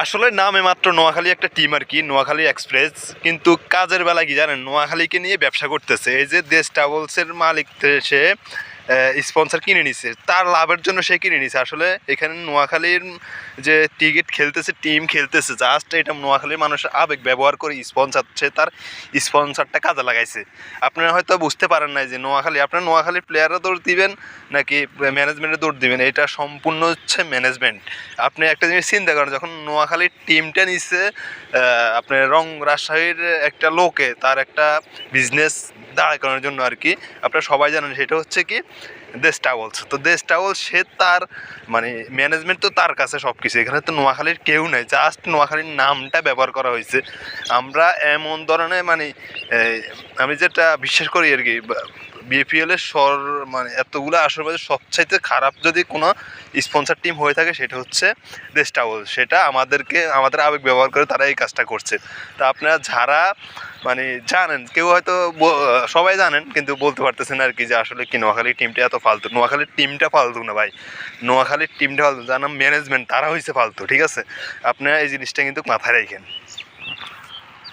আসলে নামে মাত্র নোয়াখালী একটা টিম আর কি, নোয়াখালী এক্সপ্রেস, কিন্তু কাজের বেলা কি জানেন, নোয়াখালীকে নিয়ে ব্যবসা করতেছে। এই যে দেশ ট্রাভেলসের মালিক, সে স্পন্সর কিনে নিছে, তার লাভের জন্য সে কিনে নিছে। আসলে এখানে নোয়াখালীর যে টিকিট খেলতেছে, টিম খেলতেছে, জাস্ট এটা নোয়াখালীর মানুষের আবেগ ব্যবহার করে স্পন্সর, সে তার স্পন্সরটা কাজে লাগাইছে। আপনারা হয়তো বুঝতে পারেন নাই যে নোয়াখালী, আপনার নোয়াখালীর প্লেয়াররা দৌড় দিবেন নাকি ম্যানেজমেন্টে দৌড় দিবেন, এটা সম্পূর্ণ হচ্ছে ম্যানেজমেন্ট। আপনি একটা জিনিস চিন্তা করেন, যখন নোয়াখালীর টিমটা নিচ্ছে আপনার রাজশাহীর একটা লোকে, তার একটা বিজনেস দাঁড় করানোর জন্য আর কি, আপনারা সবাই জানেন সেটা হচ্ছে কি দেশ ট্রাভেলস। তো দেশ ট্রাভেলস সে তার মানে ম্যানেজমেন্ট তো তার কাছে সব কিছু, এখানে তো নোয়াখালীর কেউ নেই, জাস্ট নোয়াখালীর নামটা ব্যবহার করা হয়েছে। আমরা এমন ধরনের মানে আমি যেটা বিশ্বাস করি আর কি, বিপিএল এর মানে এতগুলো আসর মধ্যে সবচাইতে খারাপ যদি কোনো স্পন্সর টিম হয়ে থাকে সেটা হচ্ছে দেশ ট্রাভেলস। সেটা আমাদের আবেগ ব্যবহার করে তারা এই কাজটা করছে। তা আপনারা যারা মানে জানেন, কেউ হয়তো সবাই জানেন কিন্তু বলতে পারতেছেন আর কি, যে আসলে কি নোয়াখালীর টিমটা এত ফালতু। নোয়াখালীর টিমটা ফালতু না ভাই, নোয়াখালীর টিমটা ফালতু, যার নাম ম্যানেজমেন্ট, তারা হয়েছে ফালতু। ঠিক আছে, আপনারা এই জিনিসটা কিন্তু মাথায় রাখেন।